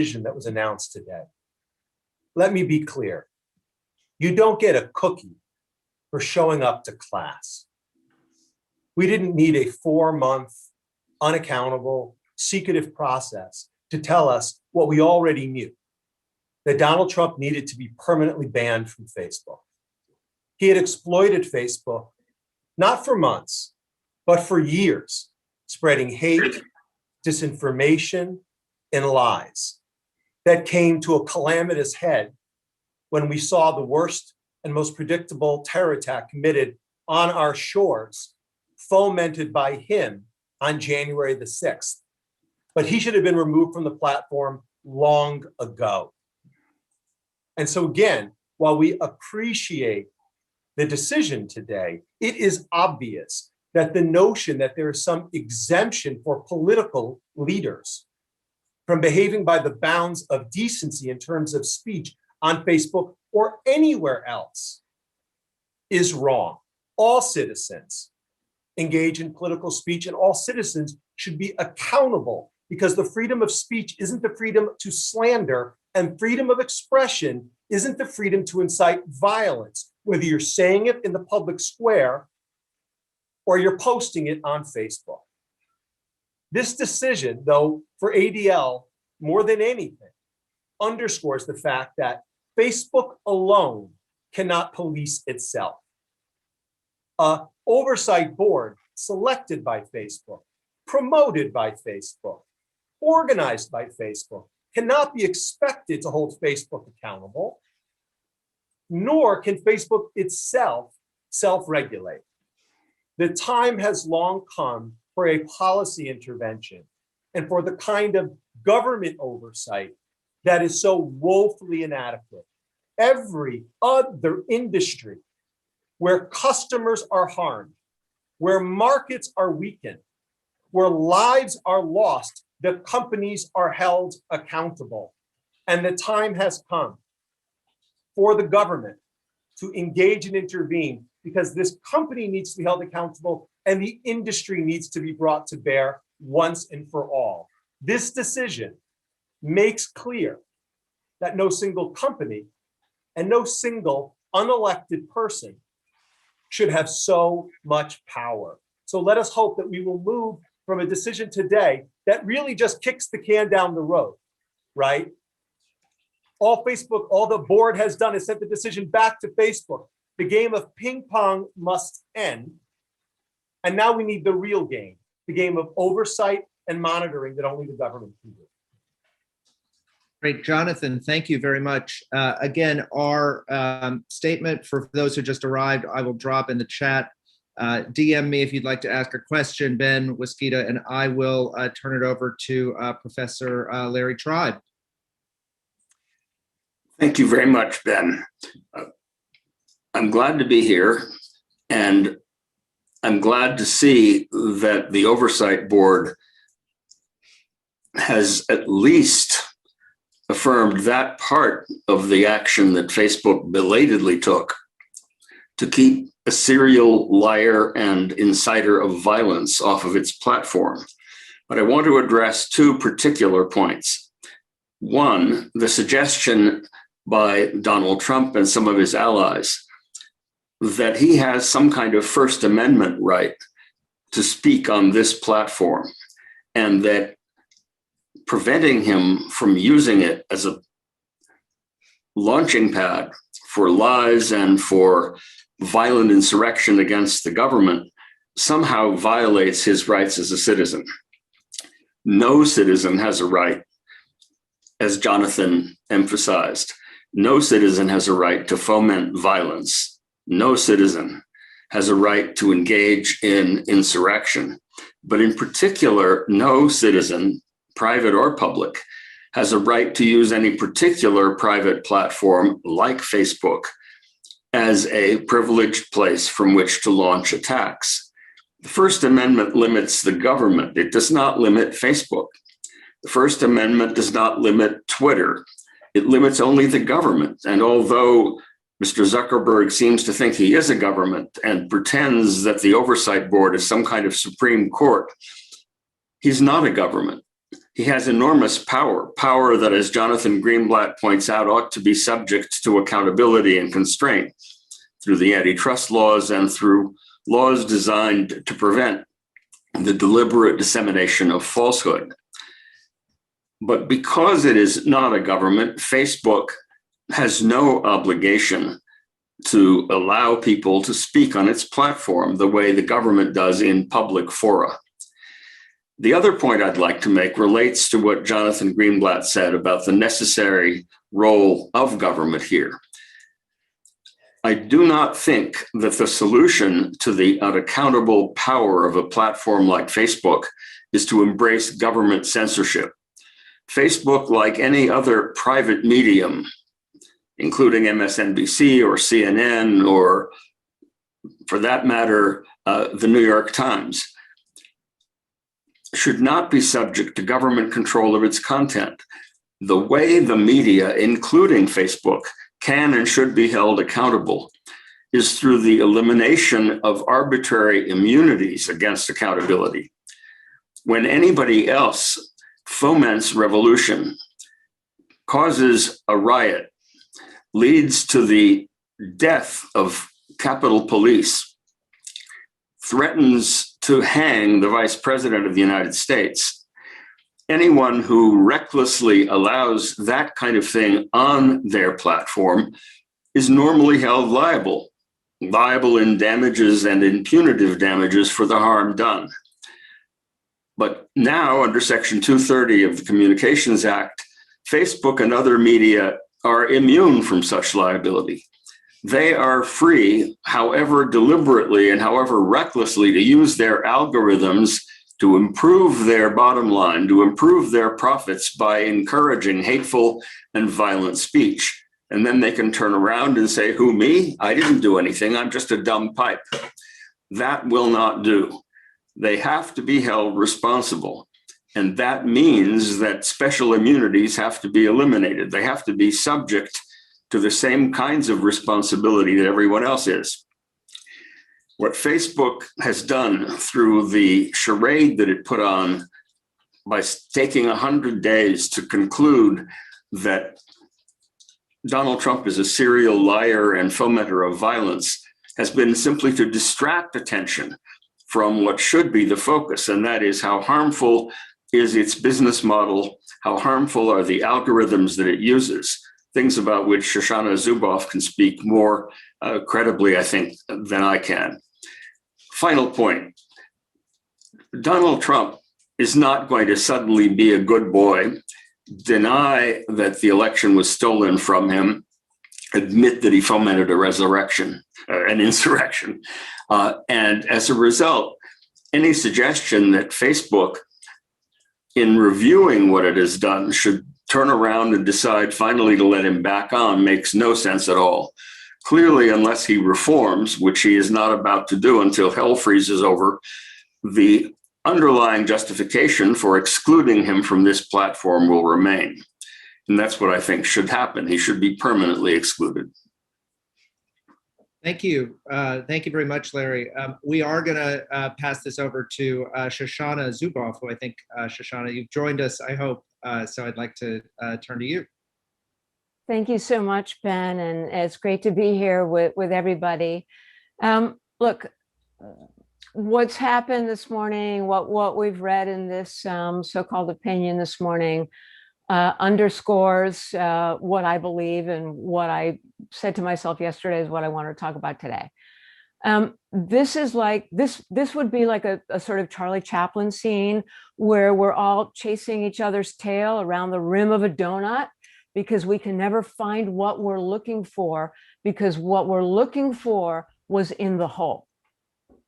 decision that was announced today. Let me be clear. You don't get a cookie for showing up to class. We didn't need a 4-month, unaccountable, secretive process to tell us what we already knew, that Donald Trump needed to be permanently banned from Facebook. He had exploited Facebook, not for months, but for years, spreading hate, disinformation, and lies that came to a calamitous head when we saw the worst and most predictable terror attack committed on our shores, fomented by him on January the 6th. But he should have been removed from the platform long ago. And so again, while we appreciate the decision today, it is obvious that the notion that there is some exemption for political leaders from behaving by the bounds of decency in terms of speech on Facebook or anywhere else is wrong. All citizens engage in political speech, and all citizens should be accountable, because the freedom of speech isn't the freedom to slander, and freedom of expression isn't the freedom to incite violence, whether you're saying it in the public square or you're posting it on Facebook. This decision, though, for ADL, more than anything, underscores the fact that Facebook alone cannot police itself. An oversight board selected by Facebook, promoted by Facebook, organized by Facebook, cannot be expected to hold Facebook accountable, nor can Facebook itself self-regulate. The time has long come for a policy intervention and for the kind of government oversight that is so woefully inadequate. Every other industry where customers are harmed, where markets are weakened, where lives are lost, the companies are held accountable. And the time has come for the government to engage and intervene, because this company needs to be held accountable and the industry needs to be brought to bear once and for all. This decision makes clear that no single company and no single unelected person should have so much power. So let us hope that we will move from a decision today that really just kicks the can down the road, right? All the board has done is sent the decision back to Facebook. The game of ping pong must end. And now we need the real game, the game of oversight and monitoring that only the government can do. Great, Jonathan, thank you very much. Again, our statement for those who just arrived, I will drop in the chat. DM me if you'd like to ask a question, Ben, Wasquita, and I will turn it over to Professor Larry Tribe. Thank you very much, Ben. I'm glad to be here, and I'm glad to see that the Oversight Board has at least affirmed that part of the action that Facebook belatedly took to keep a serial liar and inciter of violence off of its platform. But I want to address two particular points. One, the suggestion by Donald Trump and some of his allies that he has some kind of First Amendment right to speak on this platform, and that preventing him from using it as a launching pad for lies and for violent insurrection against the government somehow violates his rights as a citizen. No citizen has a right, as Jonathan emphasized, no citizen has a right to foment violence. No citizen has a right to engage in insurrection. But in particular, no citizen, private or public, has a right to use any particular private platform like Facebook as a privileged place from which to launch attacks. The First Amendment limits the government. It does not limit Facebook. The First Amendment does not limit Twitter. It limits only the government. And although Mr. Zuckerberg seems to think he is a government and pretends that the Oversight Board is some kind of Supreme Court, he's not a government. He has enormous power that, as Jonathan Greenblatt points out, ought to be subject to accountability and constraint through the antitrust laws and through laws designed to prevent the deliberate dissemination of falsehood. But because it is not a government, Facebook has no obligation to allow people to speak on its platform the way the government does in public fora. The other point I'd like to make relates to what Jonathan Greenblatt said about the necessary role of government here. I do not think that the solution to the unaccountable power of a platform like Facebook is to embrace government censorship. Facebook, like any other private medium, including MSNBC or CNN, or for that matter, the New York Times, should not be subject to government control of its content. The way the media, including Facebook, can and should be held accountable is through the elimination of arbitrary immunities against accountability. When anybody else foments revolution, causes a riot, leads to the death of Capitol Police, threatens to hang the Vice President of the United States, anyone who recklessly allows that kind of thing on their platform is normally held liable in damages and in punitive damages for the harm done. But now, under Section 230 of the Communications Act, Facebook and other media are immune from such liability. They are free, however deliberately and however recklessly, to use their algorithms to improve their bottom line, to improve their profits by encouraging hateful and violent speech. And then they can turn around and say, who, me? I didn't do anything. I'm just a dumb pipe. That will not do. They have to be held responsible. And that means that special immunities have to be eliminated. They have to be subject to the same kinds of responsibility that everyone else is. What Facebook has done through the charade that it put on by taking 100 days to conclude that Donald Trump is a serial liar and fomenter of violence has been simply to distract attention from what should be the focus, and that is how harmful is its business model, how harmful are the algorithms that it uses, things about which Shoshana Zuboff can speak more credibly, I think, than I can. Final point, Donald Trump is not going to suddenly be a good boy, deny that the election was stolen from him, admit that he fomented an insurrection. And as a result, any suggestion that Facebook, in reviewing what it has done, should turn around and decide finally to let him back on makes no sense at all. Clearly, unless he reforms, which he is not about to do until hell freezes over, the underlying justification for excluding him from this platform will remain. And that's what I think should happen. He should be permanently excluded. Thank you. Thank you very much, Larry. We are going to pass this over to Shoshana Zuboff, who I think, Shoshana, you've joined us, I hope. So I'd like to turn to you. Thank you so much, Ben, and it's great to be here with everybody. Look, what's happened this morning, what we've read in this so-called opinion this morning underscores what I believe, and what I said to myself yesterday is what I want to talk about today. This is like, this would be like a sort of Charlie Chaplin scene where we're all chasing each other's tail around the rim of a donut, because we can never find what we're looking for, because what we're looking for was in the hole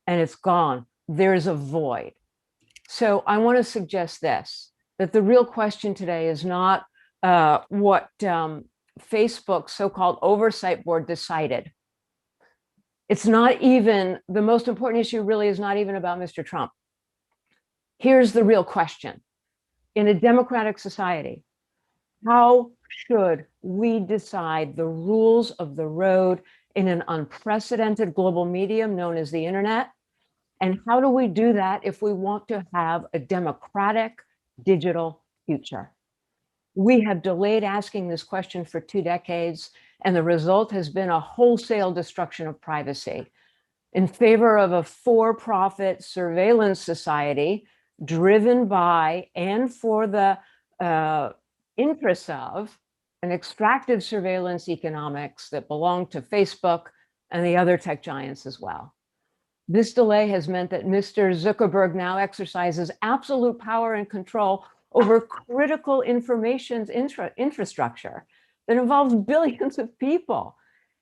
and it's gone. There's a void. So I want to suggest this, that the real question today is not what Facebook's so-called oversight board decided. It's not even, the most important issue really is not even about Mr. Trump. Here's the real question. In a democratic society, how should we decide the rules of the road in an unprecedented global medium known as the internet? And how do we do that if we want to have a democratic digital future. We have delayed asking this question for 2 decades, and the result has been a wholesale destruction of privacy in favor of a for-profit surveillance society driven by and for the interests of an extractive surveillance economics that belong to Facebook and the other tech giants as well. This delay has meant that Mr. Zuckerberg now exercises absolute power and control over critical information infrastructure that involves billions of people.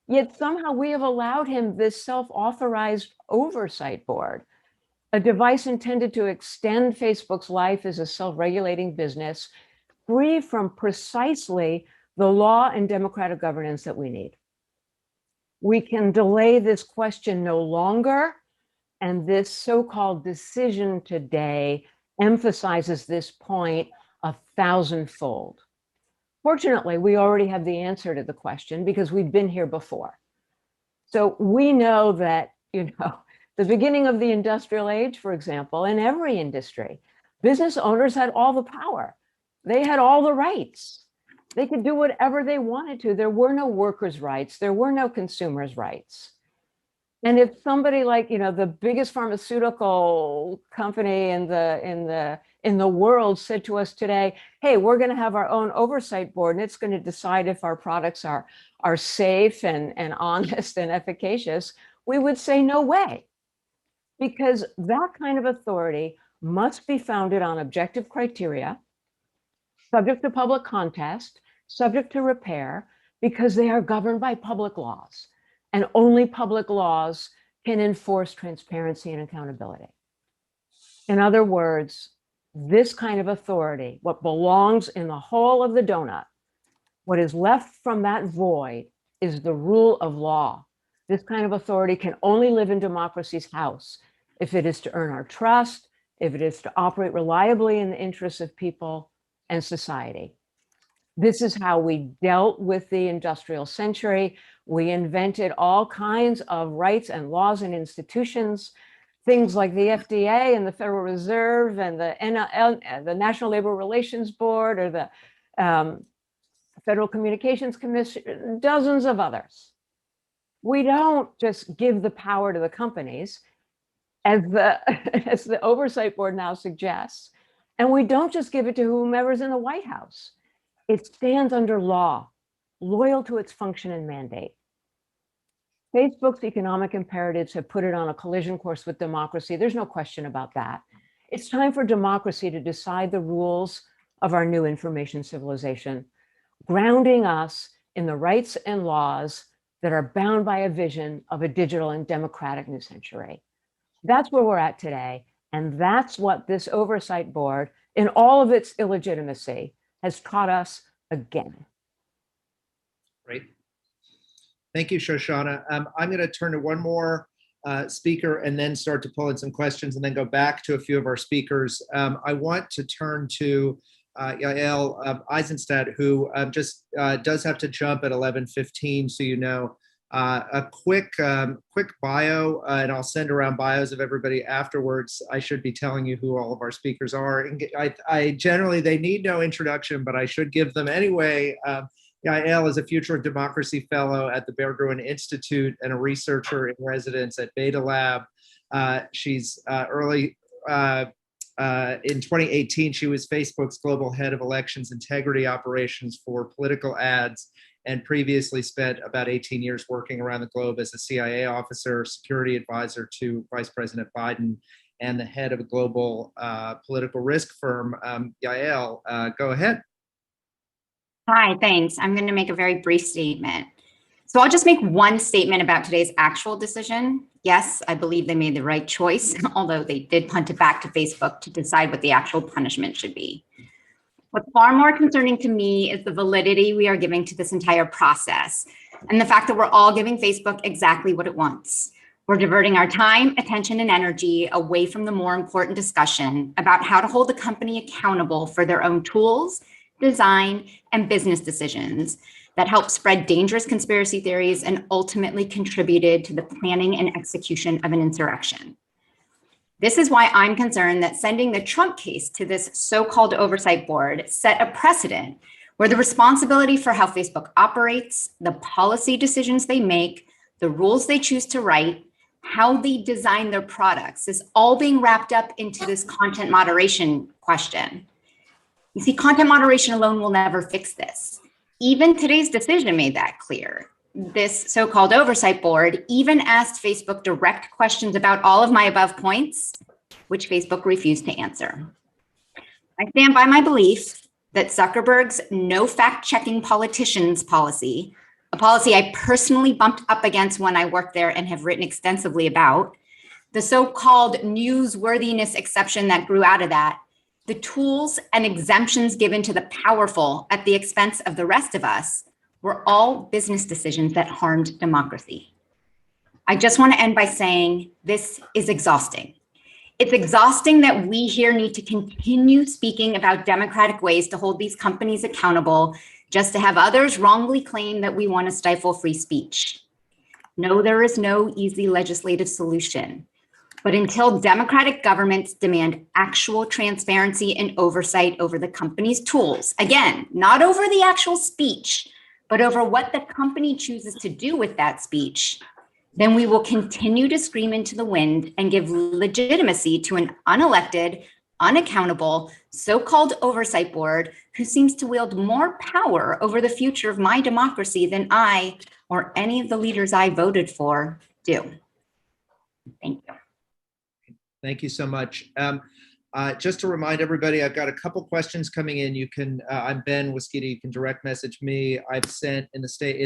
Yet somehow we have allowed him this self-authorized oversight board, a device intended to extend Facebook's life as a self-regulating business, free from precisely the law and democratic governance that we need. We can delay this question no longer, and this so-called decision today emphasizes this point 1,000-fold. Fortunately, we already have the answer to the question because we've been here before. So we know that, the beginning of the industrial age, for example, in every industry, business owners had all the power. They had all the rights. They could do whatever they wanted to. There were no workers' rights. There were no consumers' rights. And if somebody like, the biggest pharmaceutical company in the world said to us today, hey, we're going to have our own oversight board and it's going to decide if our products are safe and honest and efficacious, we would say no way. Because that kind of authority must be founded on objective criteria, subject to public contest, subject to repair, because they are governed by public laws. And only public laws can enforce transparency and accountability. In other words, this kind of authority, what belongs in the hole of the donut, what is left from that void is the rule of law. This kind of authority can only live in democracy's house if it is to earn our trust, if it is to operate reliably in the interests of people and society. This is how we dealt with the industrial century. We invented all kinds of rights and laws and institutions, things like the FDA and the Federal Reserve and the National Labor Relations Board or the Federal Communications Commission, dozens of others. We don't just give the power to the companies, as the oversight board now suggests, and we don't just give it to whomever's in the White House. It stands under law, loyal to its function and mandate. Facebook's economic imperatives have put it on a collision course with democracy. There's no question about that. It's time for democracy to decide the rules of our new information civilization, grounding us in the rights and laws that are bound by a vision of a digital and democratic new century. That's where we're at today. And that's what this oversight board, in all of its illegitimacy, has taught us again. Great. Thank you, Shoshana. I'm going to turn to one more speaker and then start to pull in some questions and then go back to a few of our speakers. I want to turn to Yael Eisenstadt, who just does have to jump at 11:15, so you know. A quick bio, and I'll send around bios of everybody afterwards. I should be telling you who all of our speakers are. And I generally, they need no introduction, but I should give them anyway. Yael is a Future of Democracy Fellow at the Berggruen Institute and a researcher in residence at Beta Lab. She's in 2018, she was Facebook's global head of elections integrity operations for political ads, and previously spent about 18 years working around the globe as a CIA officer, security advisor to Vice President Biden, and the head of a global political risk firm. Yael, go ahead. Hi, thanks. I'm going to make a very brief statement. So I'll just make one statement about today's actual decision. Yes, I believe they made the right choice, although they did punt it back to Facebook to decide what the actual punishment should be. What's far more concerning to me is the validity we are giving to this entire process and the fact that we're all giving Facebook exactly what it wants. We're diverting our time, attention, and energy away from the more important discussion about how to hold the company accountable for their own tools, design, and business decisions that help spread dangerous conspiracy theories and ultimately contributed to the planning and execution of an insurrection. This is why I'm concerned that sending the Trump case to this so-called oversight board set a precedent where the responsibility for how Facebook operates, the policy decisions they make, the rules they choose to write, how they design their products is all being wrapped up into this content moderation question. You see, content moderation alone will never fix this. Even today's decision made that clear. This so-called oversight board even asked Facebook direct questions about all of my above points, which Facebook refused to answer. I stand by my belief that Zuckerberg's no fact-checking politicians policy, a policy I personally bumped up against when I worked there and have written extensively about, the so-called newsworthiness exception that grew out of that, the tools and exemptions given to the powerful at the expense of the rest of us were all business decisions that harmed democracy. I just want to end by saying this is exhausting. It's exhausting that we here need to continue speaking about democratic ways to hold these companies accountable just to have others wrongly claim that we want to stifle free speech. No, there is no easy legislative solution. But until democratic governments demand actual transparency and oversight over the company's tools, again, not over the actual speech, but over what the company chooses to do with that speech, then we will continue to scream into the wind and give legitimacy to an unelected, unaccountable, so-called oversight board who seems to wield more power over the future of my democracy than I or any of the leaders I voted for do. Thank you. Thank you so much. Just to remind everybody, I've got a couple questions coming in. You can, I'm Ben Wiskita. You can direct message me. I've sent in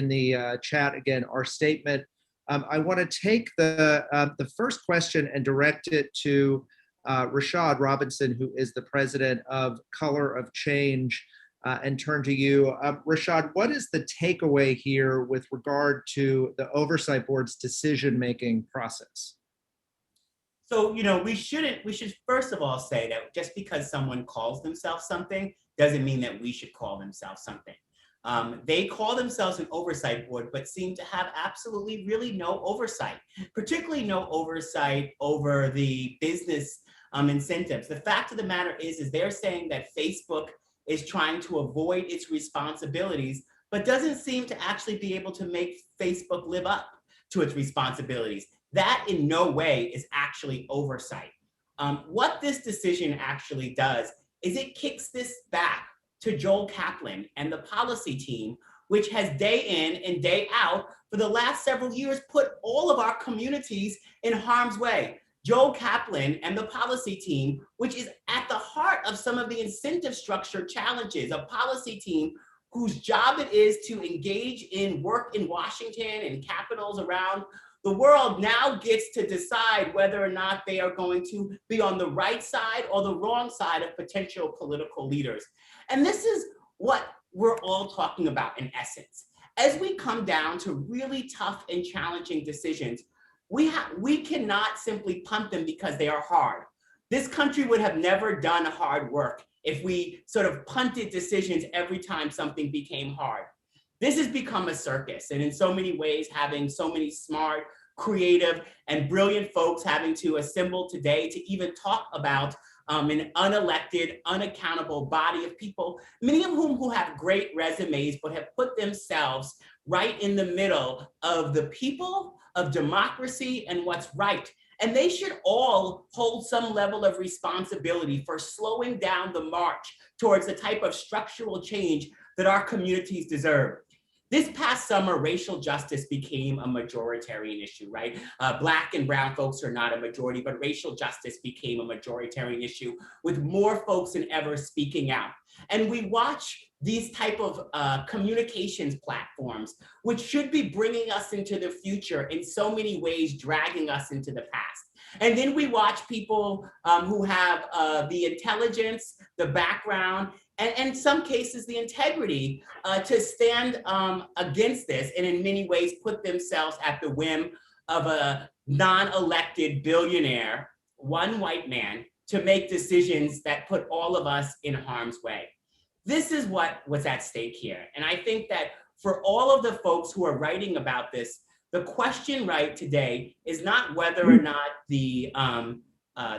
the chat again our statement. I want to take the first question and direct it to Rashad Robinson, who is the president of Color of Change, and turn to you. Rashad, what is the takeaway here with regard to the oversight board's decision-making process? So, we should first of all say that just because someone calls themselves something doesn't mean that we should call themselves something. They call themselves an oversight board, but seem to have absolutely really no oversight, particularly no oversight over the business incentives. The fact of the matter is they're saying that Facebook is trying to avoid its responsibilities, but doesn't seem to actually be able to make Facebook live up to its responsibilities. That in no way is actually oversight. What this decision actually does is it kicks this back to Joel Kaplan and the policy team, which has day in and day out for the last several years put all of our communities in harm's way. Joel Kaplan and the policy team, which is at the heart of some of the incentive structure challenges, a policy team whose job it is to engage in work in Washington and capitals around the world, now gets to decide whether or not they are going to be on the right side or the wrong side of potential political leaders. And this is what we're all talking about in essence. As we come down to really tough and challenging decisions, we cannot simply punt them because they are hard. This country would have never done hard work if we sort of punted decisions every time something became hard. This has become a circus, and in so many ways, having so many smart, creative, and brilliant folks having to assemble today to even talk about an unelected, unaccountable body of people, many of whom who have great resumes, but have put themselves right in the middle of the people, of democracy, and what's right. And they should all hold some level of responsibility for slowing down the march towards the type of structural change that our communities deserve. This past summer, racial justice became a majoritarian issue, right? Black and brown folks are not a majority, but racial justice became a majoritarian issue with more folks than ever speaking out. And we watch these type of communications platforms, which should be bringing us into the future in so many ways, dragging us into the past. And then we watch people who have the intelligence, the background, and in some cases, the integrity to stand against this and in many ways put themselves at the whim of a non-elected billionaire, one white man, to make decisions that put all of us in harm's way. This is what was at stake here. And I think that for all of the folks who are writing about this, the question right today is not whether or not the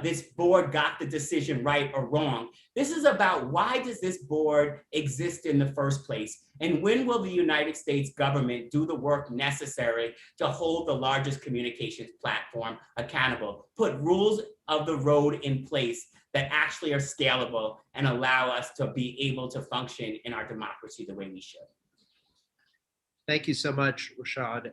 this board got the decision right or wrong. This is about why does this board exist in the first place? And when will the United States government do the work necessary to hold the largest communications platform accountable? Put rules of the road in place that actually are scalable and allow us to be able to function in our democracy the way we should. Thank you so much, Rashad.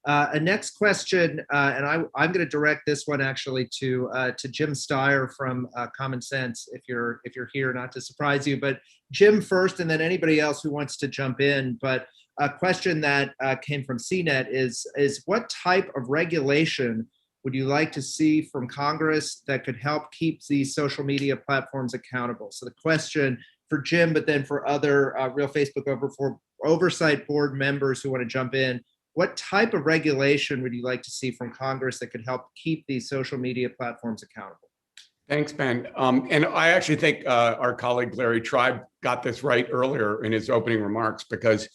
A next question, and I'm going to direct this one actually to Jim Steyer from Common Sense, if you're here, not to surprise you, but Jim first, and then anybody else who wants to jump in. But a question that came from CNET is what type of regulation would you like to see from Congress that could help keep these social media platforms accountable? So the question for Jim, but then for other Real Facebook Oversight Board members who want to jump in, what type of regulation would you like to see from Congress that could help keep these social media platforms accountable? Thanks, Ben. And I actually think our colleague Larry Tribe got this right earlier in his opening remarks, because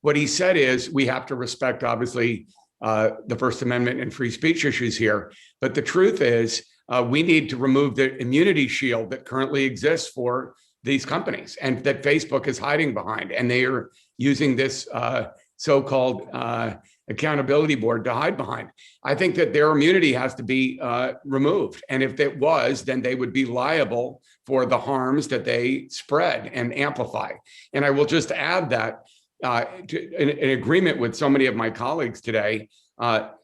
what he said is we have to respect, obviously, the First Amendment and free speech issues here. But the truth is we need to remove the immunity shield that currently exists for these companies and that Facebook is hiding behind. And they are using this so-called accountability board to hide behind. I think that their immunity has to be removed. And if it was, then they would be liable for the harms that they spread and amplify. And I will just add that in agreement with so many of my colleagues today,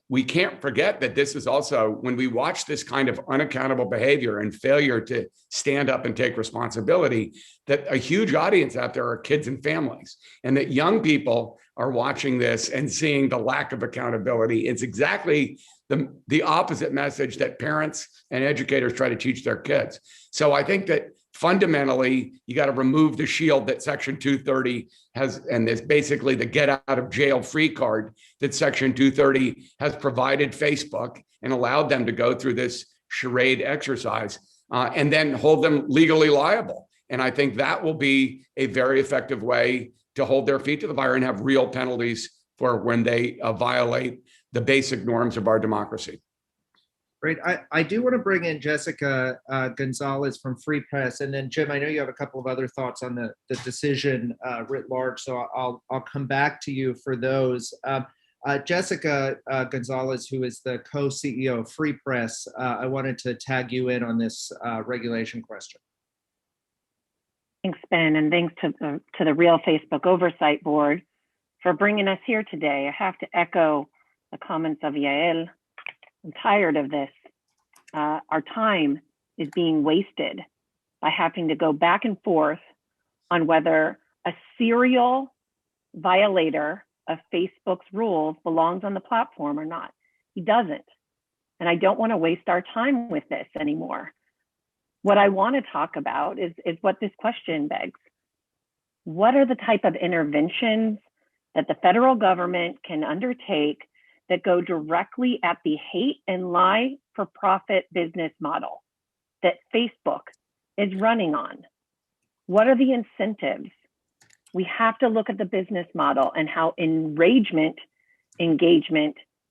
we can't forget that this is also, when we watch this kind of unaccountable behavior and failure to stand up and take responsibility, that a huge audience out there are kids and families, and that young people are watching this and seeing the lack of accountability. It's exactly the opposite message that parents and educators try to teach their kids. So I think that fundamentally, you got to remove the shield that Section 230 has, and there's basically the get out of jail free card that Section 230 has provided Facebook and allowed them to go through this charade exercise and then hold them legally liable. And I think that will be a very effective way to hold their feet to the fire and have real penalties for when they violate the basic norms of our democracy. Great. I do want to bring in Jessica Gonzalez from Free Press, and then Jim, I know you have a couple of other thoughts on the decision writ large, so I'll come back to you for those. Jessica Gonzalez, who is the co-CEO of Free Press, I wanted to tag you in on this regulation question. Thanks, Ben, and thanks to the Real Facebook Oversight Board for bringing us here today. I have to echo the comments of Yael. I'm tired of this. Our time is being wasted by having to go back and forth on whether a serial violator of Facebook's rules belongs on the platform or not. He doesn't. And I don't want to waste our time with this anymore. What I want to talk about is what this question begs. What are the type of interventions that the federal government can undertake that go directly at the hate and lie for profit business model that Facebook is running on? What are the incentives? We have to look at the business model and how engagement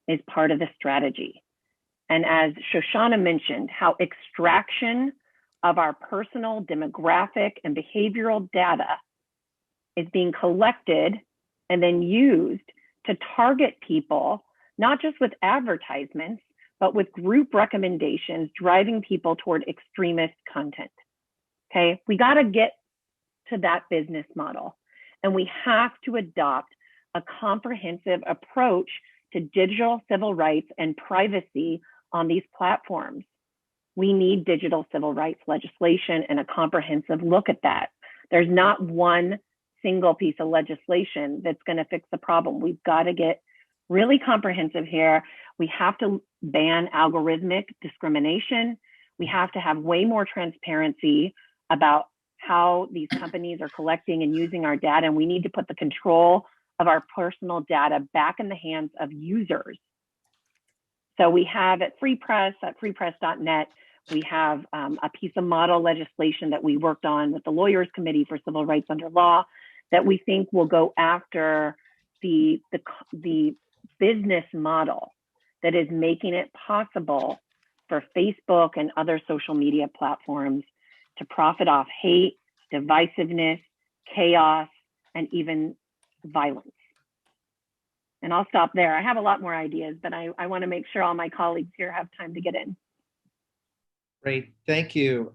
is part of the strategy. And as Shoshana mentioned, how extraction of our personal demographic and behavioral data is being collected and then used to target people, not just with advertisements, but with group recommendations driving people toward extremist content. Okay, we got to get to that business model, and we have to adopt a comprehensive approach to digital civil rights and privacy on these platforms. We need digital civil rights legislation and a comprehensive look at that. There's not one single piece of legislation that's going to fix the problem. We've got to get really comprehensive here. We have to ban algorithmic discrimination. We have to have way more transparency about how these companies are collecting and using our data. And we need to put the control of our personal data back in the hands of users. So we have at Free Press, at freepress.net, we have a piece of model legislation that we worked on with the Lawyers Committee for Civil Rights Under Law that we think will go after the business model that is making it possible for Facebook and other social media platforms to profit off hate, divisiveness, chaos, and even violence. And I'll stop there. I have a lot more ideas, but I want to make sure all my colleagues here have time to get in. Great, thank you.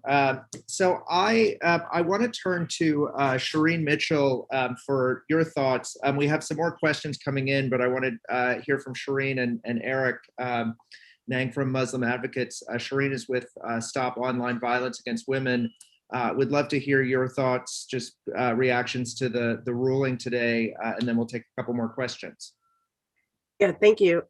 So I want to turn to Shireen Mitchell for your thoughts. We have some more questions coming in, but I want to hear from Shireen and Eric Nang from Muslim Advocates. Shireen is with Stop Online Violence Against Women. Would love to hear your thoughts, just reactions to the ruling today, and then we'll take a couple more questions. Yeah, thank you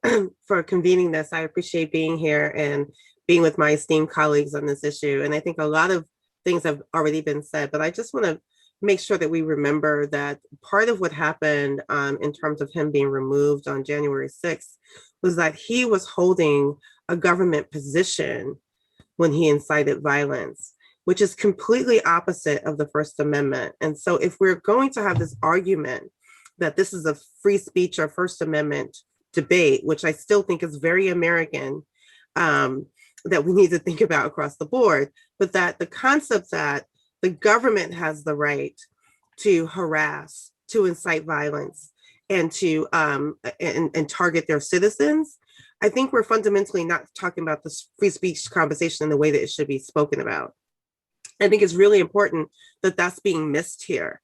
for convening this. I appreciate being here and being with my esteemed colleagues on this issue. And I think a lot of things have already been said, but I just want to make sure that we remember that part of what happened in terms of him being removed on January 6th was that he was holding a government position when he incited violence, which is completely opposite of the First Amendment. And so if we're going to have this argument that this is a free speech or First Amendment debate, which I still think is very American, that we need to think about across the board, but that the concept that the government has the right to harass, to incite violence, and to and target their citizens, I think we're fundamentally not talking about this free speech conversation in the way that it should be spoken about. I think it's really important that that's being missed here,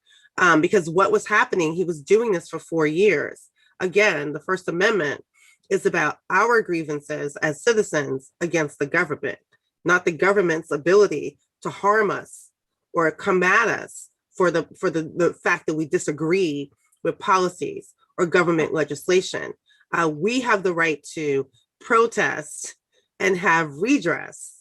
because what was happening, he was doing this for 4 years. Again, the First Amendment is about our grievances as citizens against the government, not the government's ability to harm us or come at us for the fact that we disagree with policies or government legislation. We have the right to protest and have redress.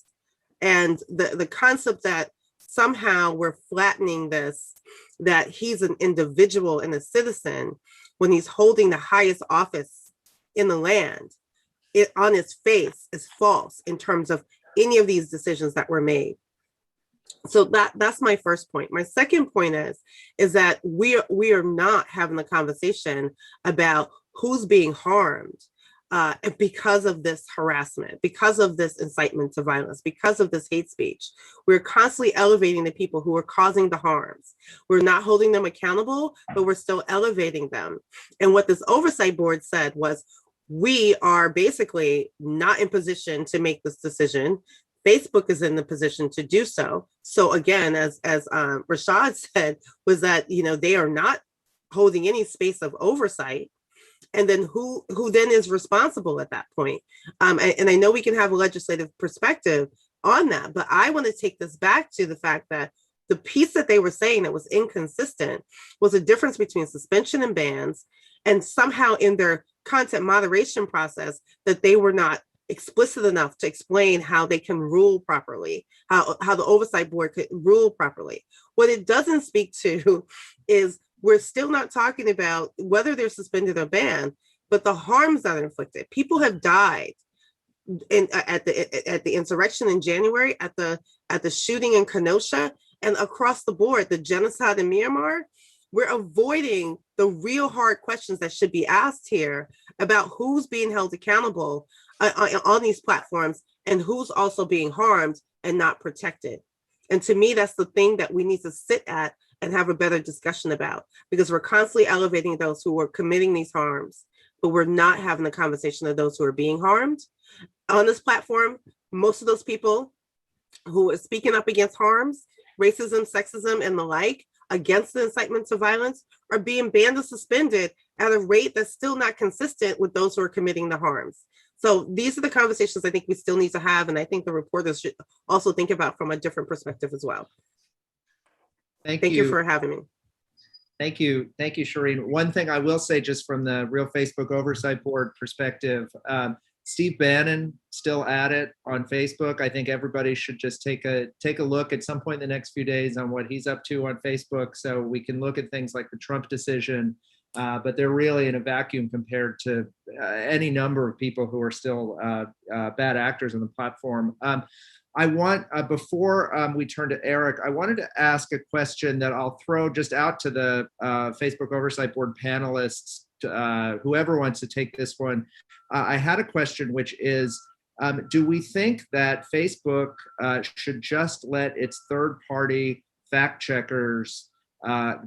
And the concept that somehow we're flattening this, that he's an individual and a citizen when he's holding the highest office in the land, it on its face is false in terms of any of these decisions that were made. So that's my first point. My second point is that we are not having a conversation about who's being harmed because of this harassment, because of this incitement to violence, because of this hate speech. We're constantly elevating the people who are causing the harms. We're not holding them accountable, but we're still elevating them. And what this oversight board said was, we are basically not in position to make this decision. Facebook is in the position to do so. So again, as Rashad said, was that, they are not holding any space of oversight. And then who then is responsible at that point? And I know we can have a legislative perspective on that, but I want to take this back to the fact that the piece that they were saying that was inconsistent was a difference between suspension and bans, and somehow in their content moderation process that they were not explicit enough to explain how they can rule properly, how the oversight board could rule properly. What it doesn't speak to is we're still not talking about whether they're suspended or banned, but the harms that are inflicted. People have died at the insurrection in January, at the shooting in Kenosha, and across the board, the genocide in Myanmar. We're avoiding the real hard questions that should be asked here about who's being held accountable on these platforms and who's also being harmed and not protected. And to me, that's the thing that we need to sit at and have a better discussion about, because we're constantly elevating those who are committing these harms, but we're not having a conversation of those who are being harmed. On this platform, most of those people who are speaking up against harms, racism, sexism, and the like, against the incitement to violence, are being banned or suspended at a rate that's still not consistent with those who are committing the harms. So these are the conversations I think we still need to have, and I think the reporters should also think about from a different perspective as well. Thank you for having me. Thank you, Shireen. One thing I will say, just from the Real Facebook Oversight Board perspective, Steve Bannon still at it on Facebook. I think everybody should just take a look at some point in the next few days on what he's up to on Facebook, so we can look at things like the Trump decision. But they're really in a vacuum compared to any number of people who are still bad actors on the platform. I want, before we turn to Eric, I wanted to ask a question that I'll throw just out to the Facebook Oversight Board panelists, whoever wants to take this one. I had a question, which is, Do we think that Facebook should just let its third-party fact checkers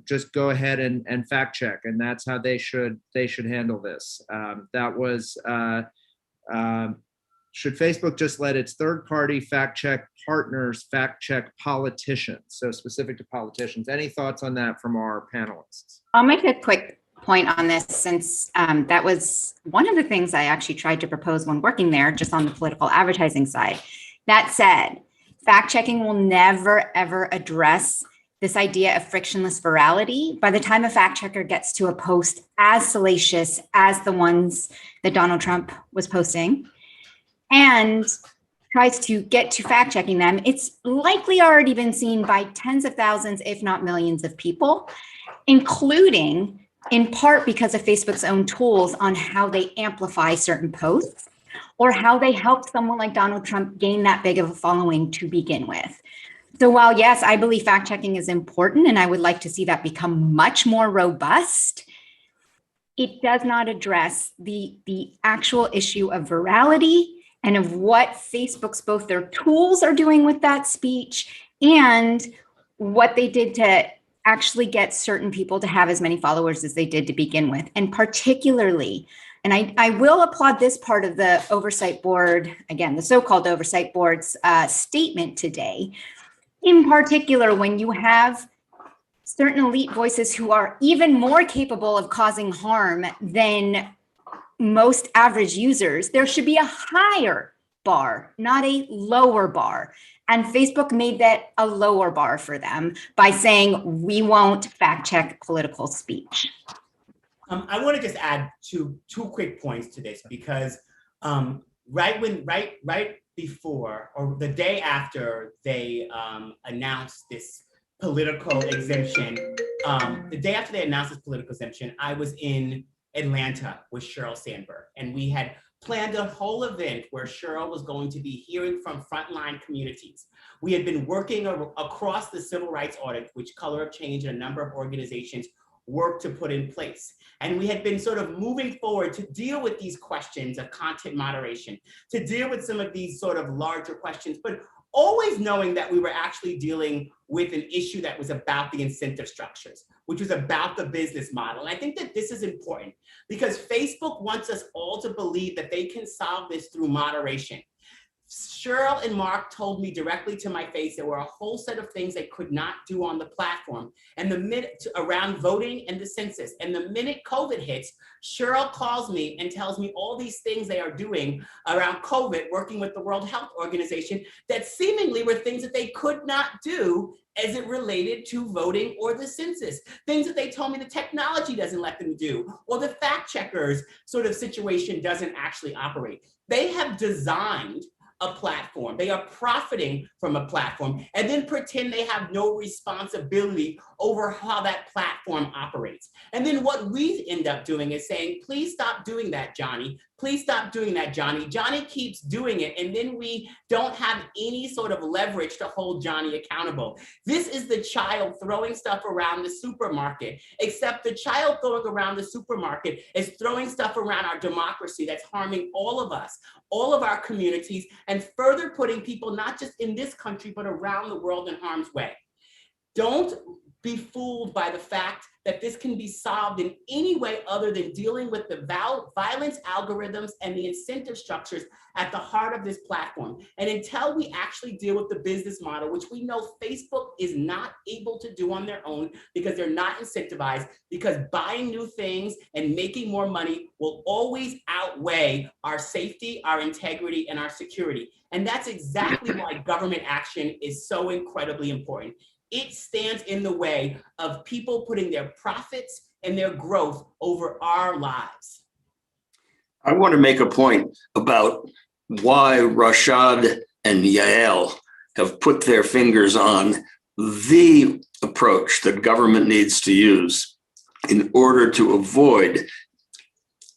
just go ahead and fact check, and that's how they should handle this? Should Facebook just let its third-party fact check partners fact check politicians? So specific to politicians. Any thoughts on that from our panelists? I'll make a quick point on this, since that was one of the things I actually tried to propose when working there, just on the political advertising side. That said, fact checking will never, ever address this idea of frictionless virality. By the time a fact checker gets to a post as salacious as the ones that Donald Trump was posting and tries to get to fact checking them, it's likely already been seen by tens of thousands, if not millions of people, including in part because of Facebook's own tools on how they amplify certain posts or how they helped someone like Donald Trump gain that big of a following to begin with. So while, yes, I believe fact checking is important and I would like to see that become much more robust, it does not address the actual issue of virality and of what Facebook's both their tools are doing with that speech and what they did to actually get certain people to have as many followers as they did to begin with. And particularly, and I will applaud this part of the oversight board, again, the so-called oversight board's statement today, in particular, when you have certain elite voices who are even more capable of causing harm than most average users, there should be a higher bar, not a lower bar. And Facebook made that a lower bar for them by saying, we won't fact check political speech. I want to just add two quick points to this, because right before or the day after they announced this political exemption, I was in Atlanta with Sheryl Sandberg, and we had planned a whole event where Sheryl was going to be hearing from frontline communities. We had been working across the civil rights audit, which Color of Change and a number of organizations worked to put in place. And we had been sort of moving forward to deal with these questions of content moderation, to deal with some of these sort of larger questions, but always knowing that we were actually dealing with an issue that was about the incentive structures, which was about the business model. And I think that this is important because Facebook wants us all to believe that they can solve this through moderation. Sheryl and Mark told me directly to my face there were a whole set of things they could not do on the platform. And the minute around voting and the census, and the minute COVID hits, Sheryl calls me and tells me all these things they are doing around COVID, working with the World Health Organization, that seemingly were things that they could not do as it related to voting or the census. Things that they told me the technology doesn't let them do, or the fact checkers sort of situation doesn't actually operate. They have designed a platform. They are profiting from a platform and then pretend they have no responsibility over how that platform operates. And then what we end up doing is saying, please stop doing that, Johnny. Please stop doing that, Johnny. Johnny keeps doing it, and then we don't have any sort of leverage to hold Johnny accountable. This is the child throwing stuff around the supermarket, except the child throwing around the supermarket is throwing stuff around our democracy that's harming all of us, all of our communities, and further putting people not just in this country, but around the world in harm's way. Don't be fooled by the fact that this can be solved in any way other than dealing with the violence algorithms and the incentive structures at the heart of this platform. And until we actually deal with the business model, which we know Facebook is not able to do on their own because they're not incentivized, because buying new things and making more money will always outweigh our safety, our integrity, and our security. And that's exactly why government action is so incredibly important. It stands in the way of people putting their profits and their growth over our lives. I want to make a point about why Rashad and Yael have put their fingers on the approach that government needs to use in order to avoid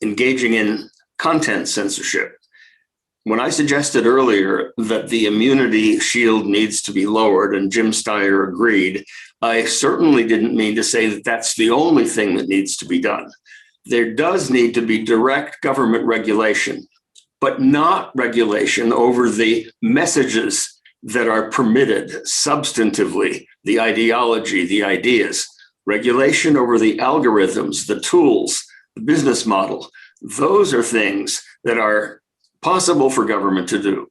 engaging in content censorship. When I suggested earlier that the immunity shield needs to be lowered, and Jim Steyer agreed, I certainly didn't mean to say that that's the only thing that needs to be done. There does need to be direct government regulation but not regulation over the messages that are permitted substantively, the ideology, the ideas, regulation over the algorithms, the tools, the business model. Those are things that are possible for government to do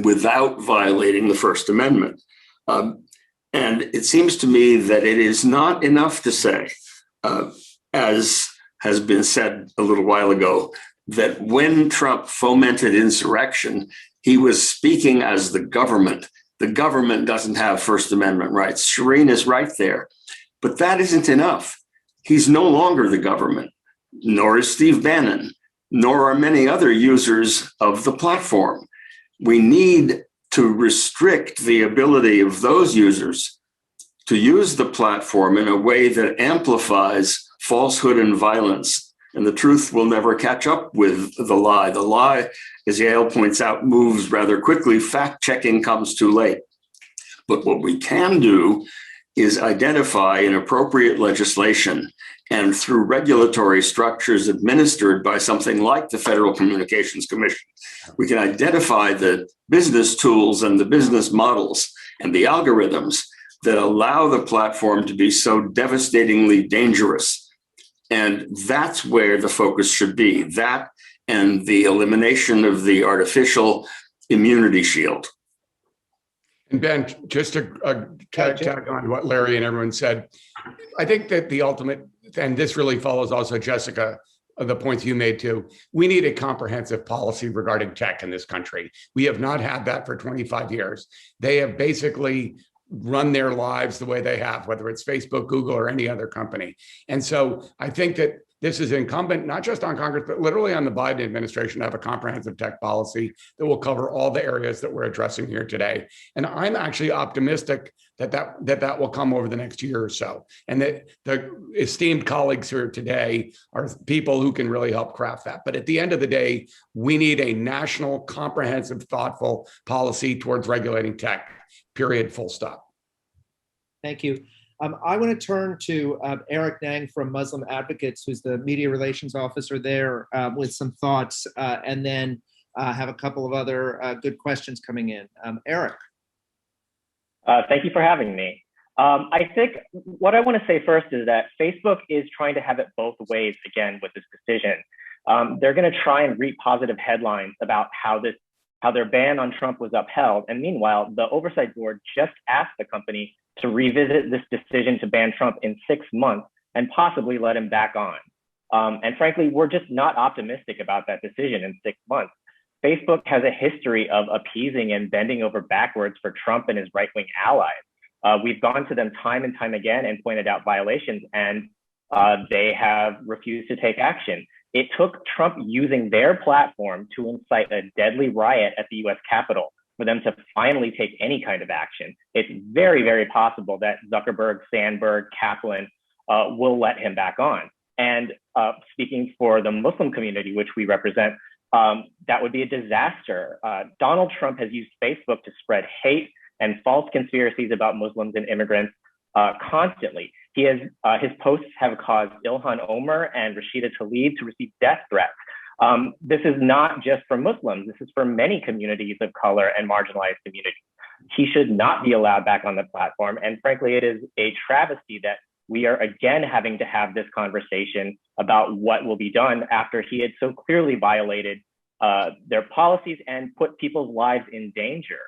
without violating the First Amendment. And it seems to me that it is not enough to say, as has been said a little while ago, that when Trump fomented insurrection, he was speaking as the government. The government doesn't have First Amendment rights. Shireen is right there. But that isn't enough. He's no longer the government, nor is Steve Bannon, nor are many other users of the platform. We need to restrict the ability of those users to use the platform in a way that amplifies falsehood and violence. And the truth will never catch up with the lie. The lie, as Yale points out, moves rather quickly. Fact-checking comes too late. But what we can do is identify inappropriate legislation, and through regulatory structures administered by something like the Federal Communications Commission, we can identify the business tools and the business models and the algorithms that allow the platform to be so devastatingly dangerous. And that's where the focus should be, that and the elimination of the artificial immunity shield. And Ben, just to tag on what Larry and everyone said, I think that the ultimate, and this really follows also, Jessica, the points you made too, we need a comprehensive policy regarding tech in this country. We have not had that for 25 years. They have basically run their lives the way they have, whether it's Facebook, Google, or any other company. And so I think that this is incumbent, not just on Congress, but literally on the Biden administration to have a comprehensive tech policy that will cover all the areas that we're addressing here today. And I'm actually optimistic that will come over the next year or so. And that the esteemed colleagues here today are people who can really help craft that. But at the end of the day, we need a national, comprehensive, thoughtful policy towards regulating tech, period, full stop. Thank you. I want to turn to Eric Nang from Muslim Advocates, who's the media relations officer there, with some thoughts, and then have a couple of other good questions coming in. Eric. Thank you for having me. I think what I want to say first is that Facebook is trying to have it both ways again with this decision. They're going to try and read positive headlines about how their ban on Trump was upheld. And meanwhile, the oversight board just asked the company to revisit this decision to ban Trump in 6 months and possibly let him back on. And frankly, we're just not optimistic about that decision in 6 months. Facebook has a history of appeasing and bending over backwards for Trump and his right-wing allies. We've gone to them time and time again and pointed out violations, and they have refused to take action. It took Trump using their platform to incite a deadly riot at the US Capitol for them to finally take any kind of action. It's very, very possible that Zuckerberg, Sandberg, Kaplan will let him back on. And speaking for the Muslim community, which we represent, that would be a disaster. Donald Trump has used Facebook to spread hate and false conspiracies about Muslims and immigrants constantly. His posts have caused Ilhan Omar and Rashida Tlaib to receive death threats. This is not just for Muslims. This is for many communities of color and marginalized communities. He should not be allowed back on the platform. And frankly, it is a travesty that we are again having to have this conversation about what will be done after he had so clearly violated their policies and put people's lives in danger.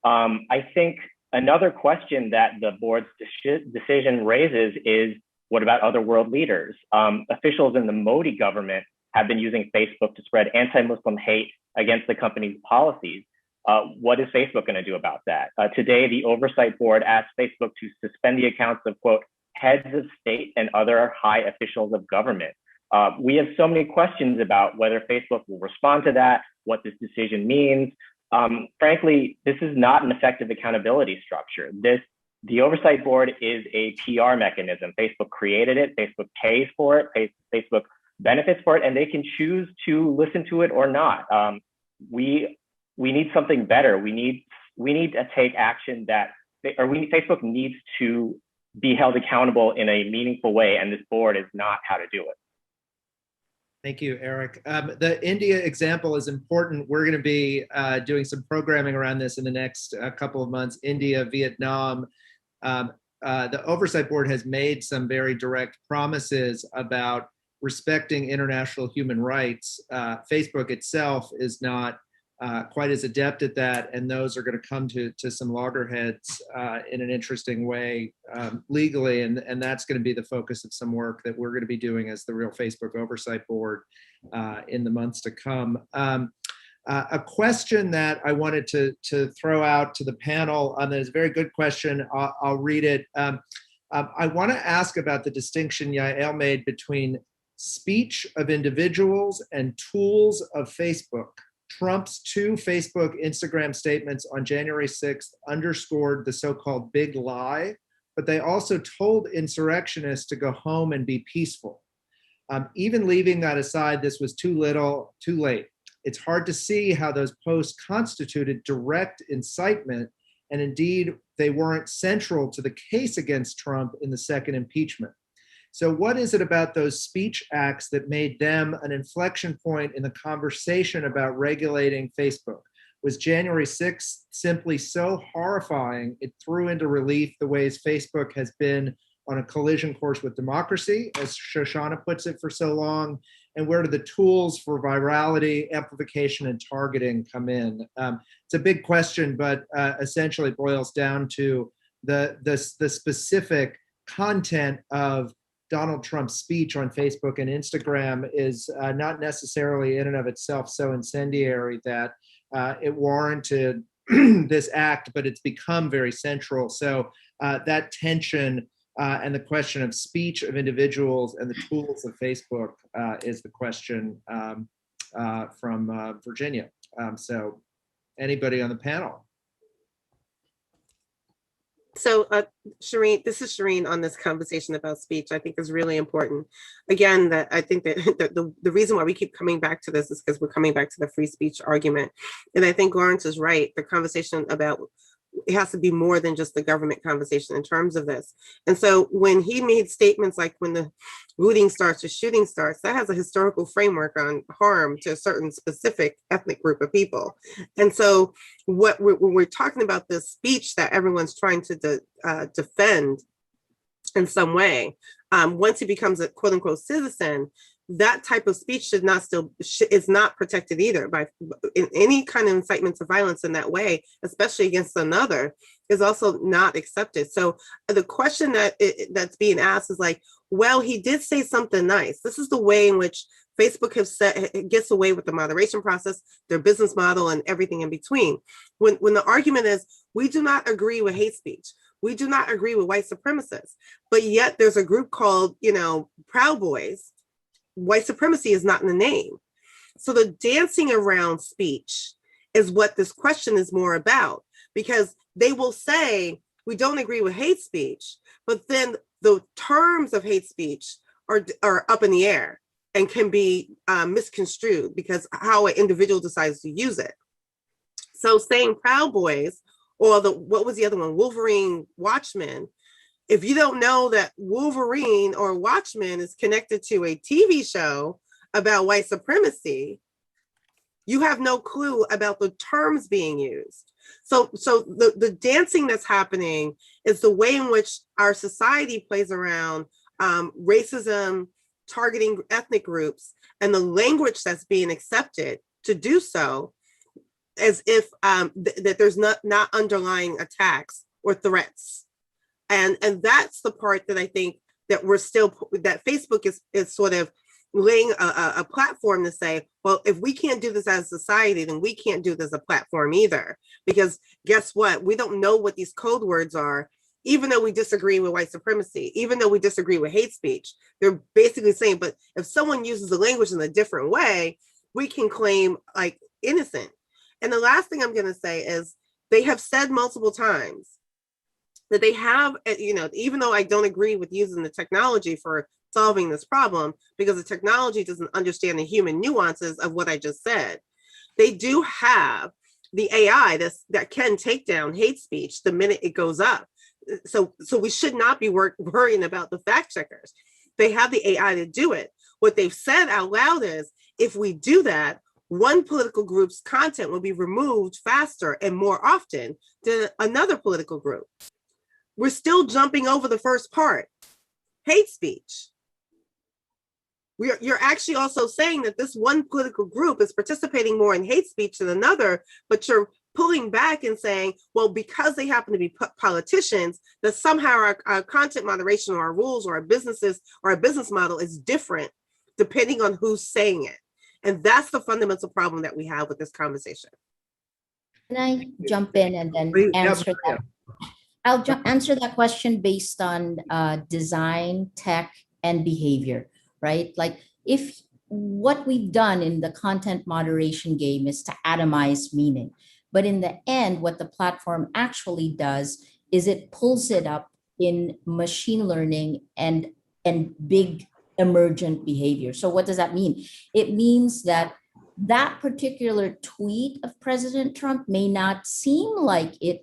I think another question that the board's decision raises is, what about other world leaders? Officials in the Modi government have been using Facebook to spread anti-Muslim hate against the company's policies. What is Facebook going to do about that? Today, the oversight board asked Facebook to suspend the accounts of, quote, heads of state and other high officials of government. We have so many questions about whether Facebook will respond to that, what this decision means. Frankly, this is not an effective accountability structure. The oversight board is a PR mechanism. Facebook created it, Facebook pays for it, Facebook benefits for it, and they can choose to listen to it or not. We need something better. We need to take action Facebook needs to be held accountable in a meaningful way, and this board is not how to do it. Thank you, Eric. The India example is important. We're going to be doing some programming around this in the next couple of months. India, Vietnam. The Oversight Board has made some very direct promises about respecting international human rights. Facebook itself is not quite as adept at that, and those are going to come to some loggerheads in an interesting way legally, and that's going to be the focus of some work that we're going to be doing as the Real Facebook Oversight Board in the months to come. A question that I wanted to throw out to the panel, that is a very good question. I'll read it. I want to ask about the distinction Yael made between speech of individuals and tools of Facebook. Trump's two Facebook Instagram statements on January 6th underscored the so-called big lie, but they also told insurrectionists to go home and be peaceful. Even leaving that aside, this was too little, too late. It's hard to see how those posts constituted direct incitement, and indeed, they weren't central to the case against Trump in the second impeachment. So what is it about those speech acts that made them an inflection point in the conversation about regulating Facebook? Was January 6th simply so horrifying it threw into relief the ways Facebook has been on a collision course with democracy, as Shoshana puts it, for so long? And where do the tools for virality, amplification, and targeting come in? It's a big question, but essentially it boils down to the specific content of Donald Trump's speech on Facebook and Instagram is not necessarily in and of itself so incendiary that it warranted this act, but it's become very central. So that tension and the question of speech of individuals and the tools of Facebook is the question from Virginia. So anybody on the panel? So Shireen, this is Shireen on this conversation about speech. I think is really important. Again, that I think that the reason why we keep coming back to this is because we're coming back to the free speech argument. And I think Lawrence is right. The conversation about it has to be more than just the government conversation in terms of this. And so when he made statements like when the looting starts or shooting starts, that has a historical framework on harm to a certain specific ethnic group of people. And so when we're talking about this speech that everyone's trying to defend in some way, once he becomes a quote unquote citizen, that type of speech should not is not protected either by in any kind of incitement to violence in that way, especially against another, is also not accepted. So the question that's being asked is like, well, he did say something nice. This is the way in which Facebook gets away with the moderation process, their business model, and everything in between. When the argument is, we do not agree with hate speech, we do not agree with white supremacists, but yet there's a group called, Proud Boys. White supremacy is not in the name. So the dancing around speech is what this question is more about, because they will say, we don't agree with hate speech, but then the terms of hate speech are up in the air and can be misconstrued because how an individual decides to use it. So saying Proud Boys, or what was the other one? Wolverine Watchmen. If you don't know that Wolverine or Watchmen is connected to a TV show about white supremacy, you have no clue about the terms being used. So the dancing that's happening is the way in which our society plays around racism, targeting ethnic groups, and the language that's being accepted to do so, as if that there's not underlying attacks or threats. And that's the part that I think that that Facebook is sort of laying a platform to say, well, if we can't do this as a society, then we can't do this as a platform either. Because guess what? We don't know what these code words are, even though we disagree with white supremacy, even though we disagree with hate speech. They're basically saying, but if someone uses the language in a different way, we can claim like innocent. And the last thing I'm going to say is they have said multiple times that they have, even though I don't agree with using the technology for solving this problem, because the technology doesn't understand the human nuances of what I just said, they do have the AI that can take down hate speech the minute it goes up. So we should not be worrying about the fact checkers. They have the AI to do it. What they've said out loud is, if we do that, one political group's content will be removed faster and more often than another political group. We're still jumping over the first part, hate speech. You're actually also saying that this one political group is participating more in hate speech than another, but you're pulling back and saying, well, because they happen to be politicians, that somehow our content moderation or our rules or our businesses or our business model is different depending on who's saying it. And that's the fundamental problem that we have with this conversation. Can I jump in and then answer that? I'll answer that question based on design, tech, and behavior, right? Like if what we've done in the content moderation game is to atomize meaning, but in the end, what the platform actually does is it pulls it up in machine learning and big emergent behavior. So what does that mean? It means that that particular tweet of President Trump may not seem like it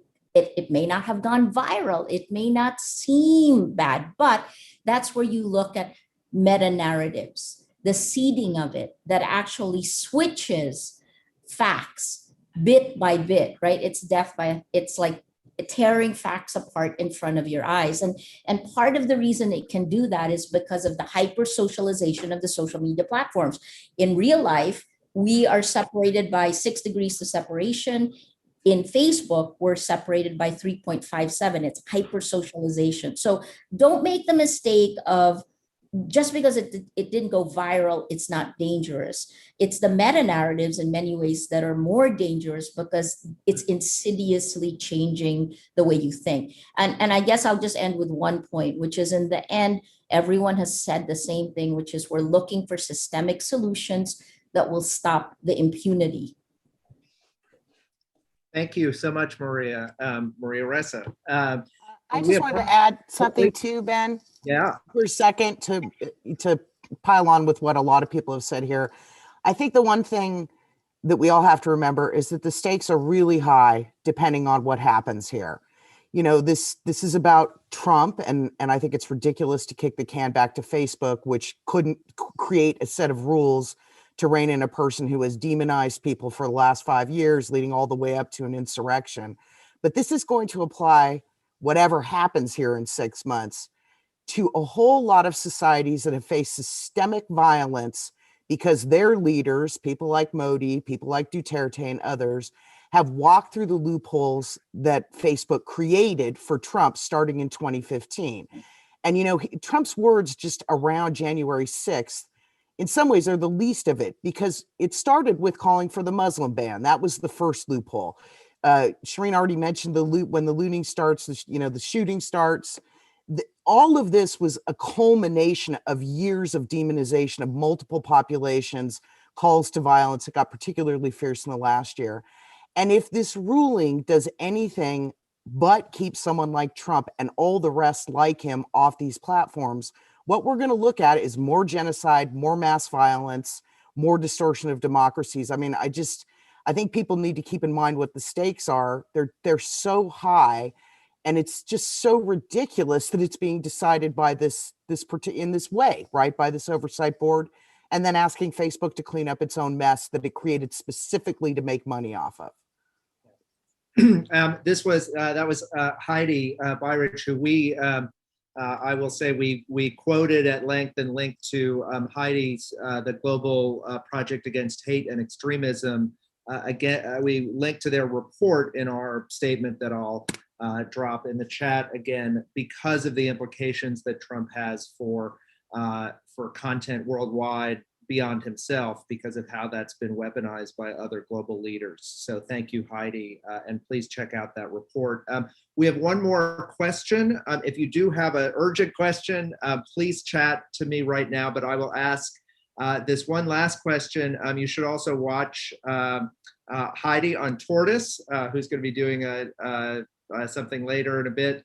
may not have gone viral. It may not seem bad, but that's where you look at meta narratives, the seeding of it that actually switches facts bit by bit, right? It's like tearing facts apart in front of your eyes. And part of the reason it can do that is because of the hyper socialization of the social media platforms. In real life, we are separated by 6 degrees of separation. In Facebook, we're separated by 3.57. It's hyper socialization. So don't make the mistake of just because it didn't go viral, it's not dangerous. It's the meta narratives in many ways that are more dangerous because it's insidiously changing the way you think. And I guess I'll just end with one point, which is in the end, everyone has said the same thing, which is we're looking for systemic solutions that will stop the impunity. Thank you so much, Maria. Maria Ressa. I just wanted to add something too, Ben. Yeah. For a second to pile on with what a lot of people have said here. I think the one thing that we all have to remember is that the stakes are really high depending on what happens here. You know, this is about Trump, and I think it's ridiculous to kick the can back to Facebook, which couldn't create a set of rules to rein in a person who has demonized people for the last 5 years, leading all the way up to an insurrection. But this is going to apply, whatever happens here in 6 months, to a whole lot of societies that have faced systemic violence because their leaders, people like Modi, people like Duterte and others, have walked through the loopholes that Facebook created for Trump starting in 2015. And, you know, Trump's words just around January 6th, in some ways are the least of it, because it started with calling for the Muslim ban. That was the first loophole. Shireen already mentioned when the looting starts, the shooting starts. All of this was a culmination of years of demonization of multiple populations, calls to violence. It got particularly fierce in the last year. And if this ruling does anything but keep someone like Trump and all the rest like him off these platforms, what we're going to look at is more genocide, more mass violence, more distortion of democracies. I mean, I think people need to keep in mind what the stakes are. They're so high, and it's just so ridiculous that it's being decided by in this way, right? By this oversight board, and then asking Facebook to clean up its own mess that it created specifically to make money off of. That was Heidi Byrich, who I will say we quoted at length and linked to Heidi's the Global Project Against Hate and Extremism. Again, we linked to their report in our statement that I'll drop in the chat again, because of the implications that Trump has for content worldwide beyond himself, because of how that's been weaponized by other global leaders. So thank you, Heidi, and please check out that report. We have one more question. If you do have an urgent question, please chat to me right now, but I will ask this one last question. You should also watch Heidi on Tortoise, who's going to be doing something later in a bit.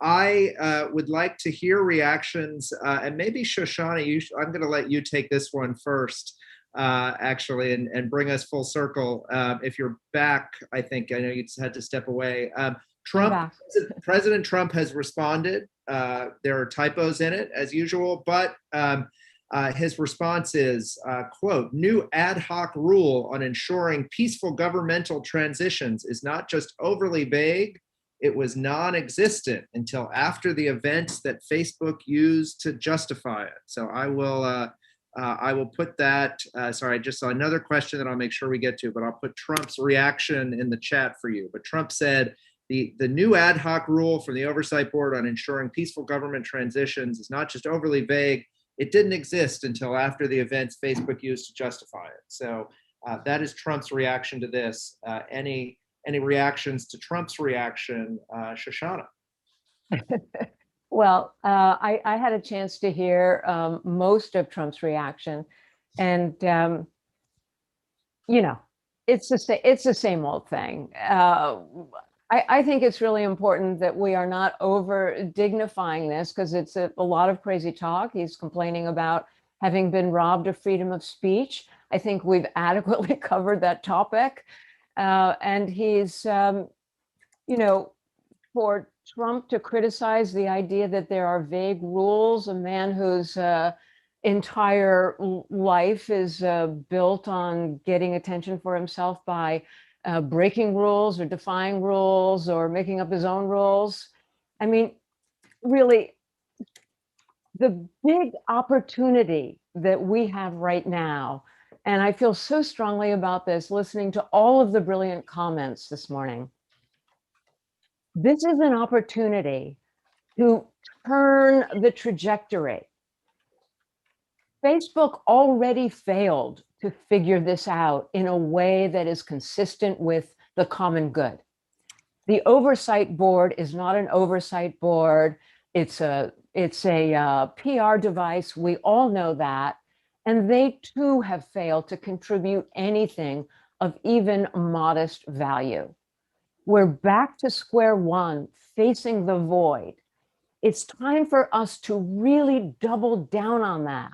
I would like to hear reactions, and maybe Shoshana, I'm going to let you take this one first, actually, and bring us full circle. If you're back, I think, I know you had to step away. President Trump has responded. There are typos in it, as usual, but his response is, quote, "New ad hoc rule on ensuring peaceful governmental transitions is not just overly vague, it was non-existent until after the events that Facebook used to justify it." So I will put that, sorry, I just saw another question that I'll make sure we get to, but I'll put Trump's reaction in the chat for you. But Trump said, the new ad hoc rule from the Oversight Board on ensuring peaceful government transitions is not just overly vague, it didn't exist until after the events Facebook used to justify it. So that is Trump's reaction to this. Any reactions to Trump's reaction, Shoshana? Well, I had a chance to hear most of Trump's reaction, and it's the same old thing. I think it's really important that we are not over dignifying this, because it's a lot of crazy talk. He's complaining about having been robbed of freedom of speech. I think we've adequately covered that topic. And he's, for Trump to criticize the idea that there are vague rules, a man whose entire life is built on getting attention for himself by breaking rules or defying rules or making up his own rules. I mean, really, the big opportunity that we have right now, and I feel so strongly about this, listening to all of the brilliant comments this morning, this is an opportunity to turn the trajectory. Facebook already failed to figure this out in a way that is consistent with the common good. The oversight board is not an oversight board. It's a PR device. We all know that. And they too have failed to contribute anything of even modest value. We're back to square one, facing the void. It's time for us to really double down on that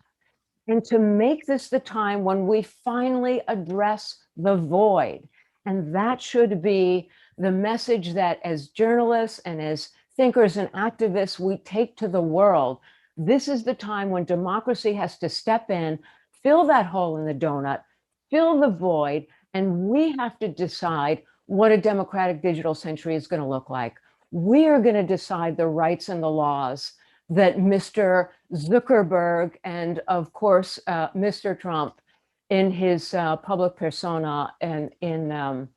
and to make this the time when we finally address the void. And that should be the message that as journalists and as thinkers and activists, we take to the world. This is the time when democracy has to step in, fill that hole in the donut, fill the void, and we have to decide what a democratic digital century is going to look like. We are going to decide the rights and the laws that Mr. Zuckerberg and, of course, Mr. Trump in his public persona and in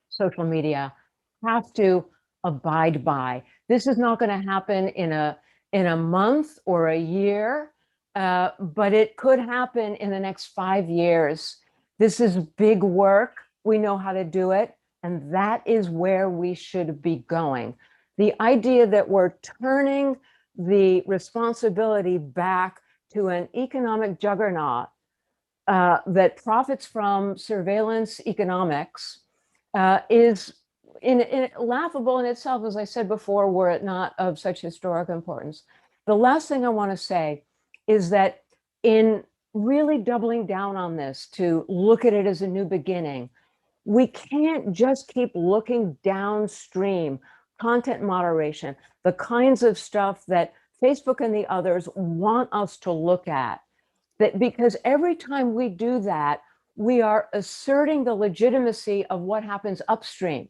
social media have to abide by. This is not going to happen in a month or a year, but it could happen in the next 5 years. This is big work. We know how to do it. And that is where we should be going. The idea that we're turning the responsibility back to an economic juggernaut that profits from surveillance economics is laughable in itself, as I said before, were it not of such historic importance. The last thing I want to say is that in really doubling down on this to look at it as a new beginning, we can't just keep looking downstream. Content moderation, the kinds of stuff that Facebook and the others want us to look at. That because every time we do that, we are asserting the legitimacy of what happens upstream.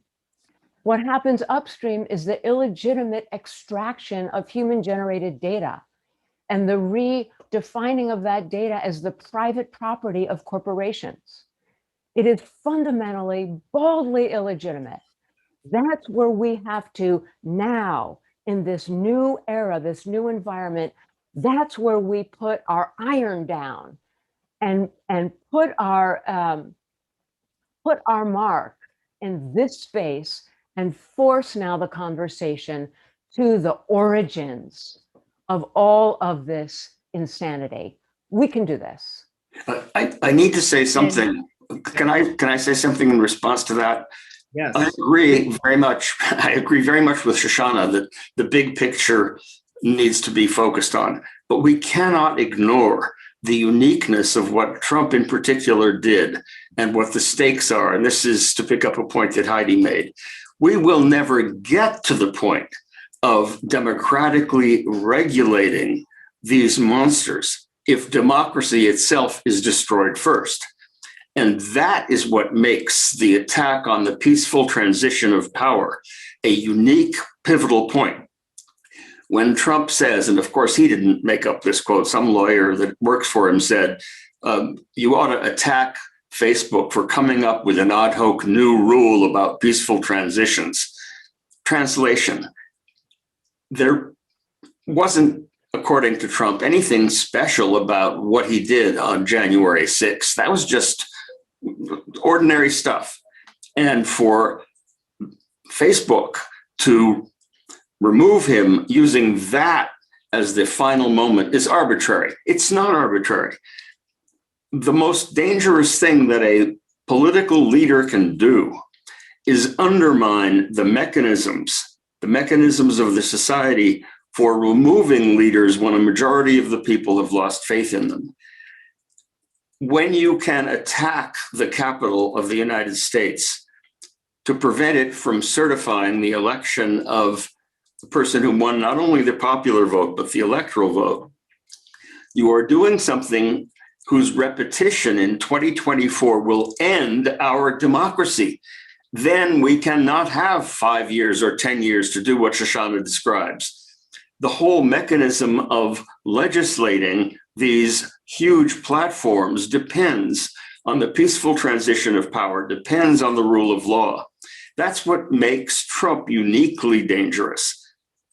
What happens upstream is the illegitimate extraction of human-generated data and the redefining of that data as the private property of corporations. It is fundamentally, baldly illegitimate. That's where we have to now, in this new era, this new environment, that's where we put our iron down and put our mark in this space and force now the conversation to the origins of all of this insanity. We can do this. I need to say something. Can I say something in response to that? Yes. I agree very much. I agree very much with Shoshana that the big picture needs to be focused on, but we cannot ignore the uniqueness of what Trump in particular did and what the stakes are. And this is to pick up a point that Heidi made. We will never get to the point of democratically regulating these monsters if democracy itself is destroyed first. And that is what makes the attack on the peaceful transition of power a unique, pivotal point. When Trump says, and of course he didn't make up this quote, some lawyer that works for him said, you ought to attack Facebook for coming up with an ad hoc new rule about peaceful transitions. Translation, there wasn't, according to Trump, anything special about what he did on January 6th. That was just ordinary stuff. And for Facebook to remove him using that as the final moment is arbitrary. It's not arbitrary. The most dangerous thing that a political leader can do is undermine the mechanisms of the society for removing leaders when a majority of the people have lost faith in them. When you can attack the Capitol of the United States to prevent it from certifying the election of the person who won not only the popular vote, but the electoral vote, you are doing something whose repetition in 2024 will end our democracy. Then we cannot have 5 years or 10 years to do what Shoshana describes. The whole mechanism of legislating these huge platforms depends on the peaceful transition of power, depends on the rule of law. That's what makes Trump uniquely dangerous,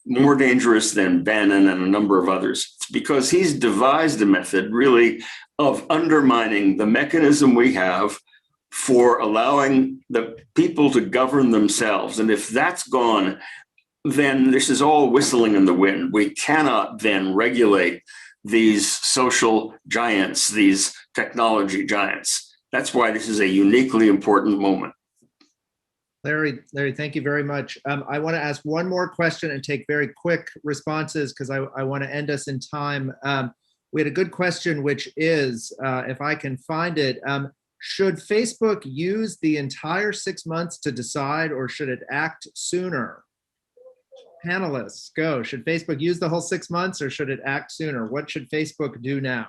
more dangerous than Bannon and a number of others. It's because he's devised a method really of undermining the mechanism we have for allowing the people to govern themselves. And if that's gone, then this is all whistling in the wind. We cannot then regulate these social giants, these technology giants. That's why this is a uniquely important moment. Larry, thank you very much. I want to ask one more question and take very quick responses because I want to end us in time. We had a good question, which is, if I can find it, should Facebook use the entire 6 months to decide, or should it act sooner? Panelists, go. Should Facebook use the whole 6 months, or should it act sooner? What should Facebook do now?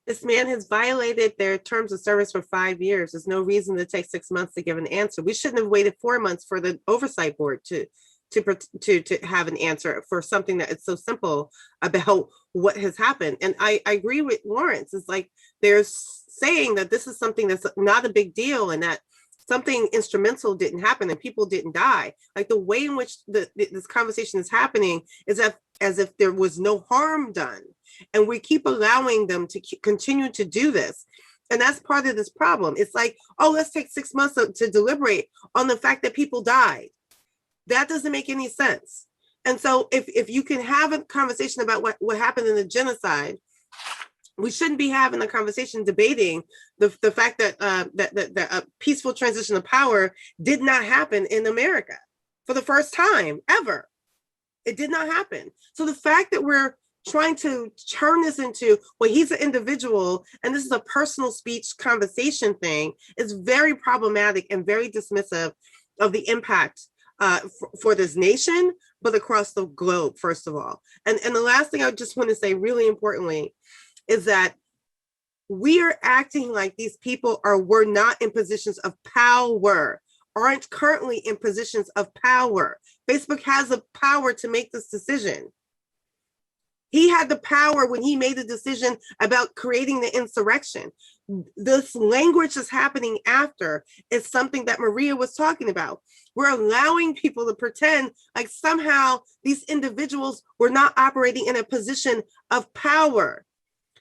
This man has violated their terms of service for 5 years. There's no reason to take 6 months to give an answer. We shouldn't have waited 4 months for the oversight board to have an answer for something that is so simple about what has happened. And I agree with Lawrence. It's like they're saying that this is something that's not a big deal and that something instrumental didn't happen and people didn't die. Like the way in which this conversation is happening is as if there was no harm done. And we keep allowing them to continue to do this. And that's part of this problem. It's like, oh, let's take 6 months to deliberate on the fact that people died. That doesn't make any sense. And so if you can have a conversation about what happened in the genocide, we shouldn't be having a conversation debating the fact that that a peaceful transition of power did not happen in America for the first time ever. It did not happen. So the fact that we're trying to turn this into, well, he's an individual and this is a personal speech conversation thing is very problematic and very dismissive of the impact for this nation, but across the globe, first of all. And the last thing I just want to say really importantly is that we are acting like these people were not in positions of power, aren't currently in positions of power. Facebook has the power to make this decision. He had the power when he made the decision about creating the insurrection. This language that's happening after is something that Maria was talking about. We're allowing people to pretend like somehow these individuals were not operating in a position of power.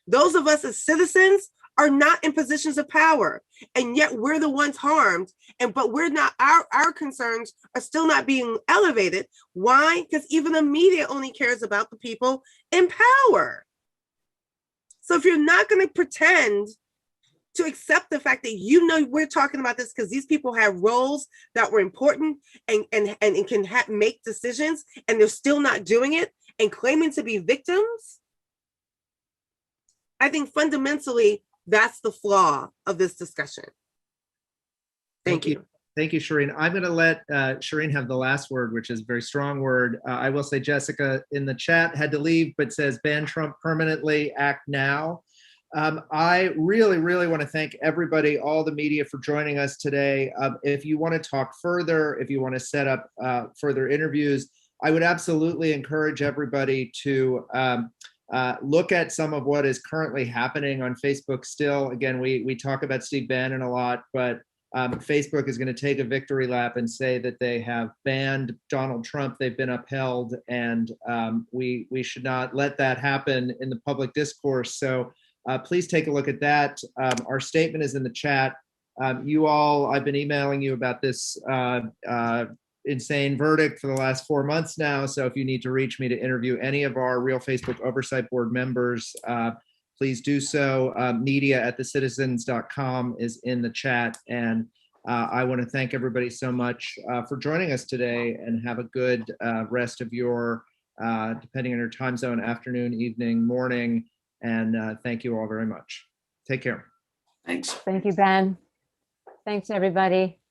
Those of us as citizens are not in positions of power, and yet we're the ones harmed. But we're not. Our concerns are still not being elevated. Why? Because even the media only cares about the people in power. So if you're not going to pretend to accept the fact that we're talking about this because these people have roles that were important and can make decisions, and they're still not doing it and claiming to be victims. I think fundamentally, that's the flaw of this discussion. Thank you. Thank you, Shireen. I'm going to let Shireen have the last word, which is a very strong word. I will say Jessica in the chat had to leave, but says ban Trump permanently, act now. I really, really want to thank everybody, all the media for joining us today. If you want to talk further, if you want to set up further interviews, I would absolutely encourage everybody to look at some of what is currently happening on Facebook still. Again, we talk about Steve Bannon a lot, but Facebook is going to take a victory lap and say that they have banned Donald Trump. They've been upheld, and we should not let that happen in the public discourse. So please take a look at that. Our statement is in the chat. You all, I've been emailing you about this insane verdict for the last 4 months now. So if you need to reach me to interview any of our Real Facebook Oversight Board members, please do so. media@thecitizens.com is in the chat. And I want to thank everybody so much for joining us today, and have a good rest of your, depending on your time zone, afternoon, evening, morning. And thank you all very much. Take care. Thanks. Thank you, Ben. Thanks, everybody.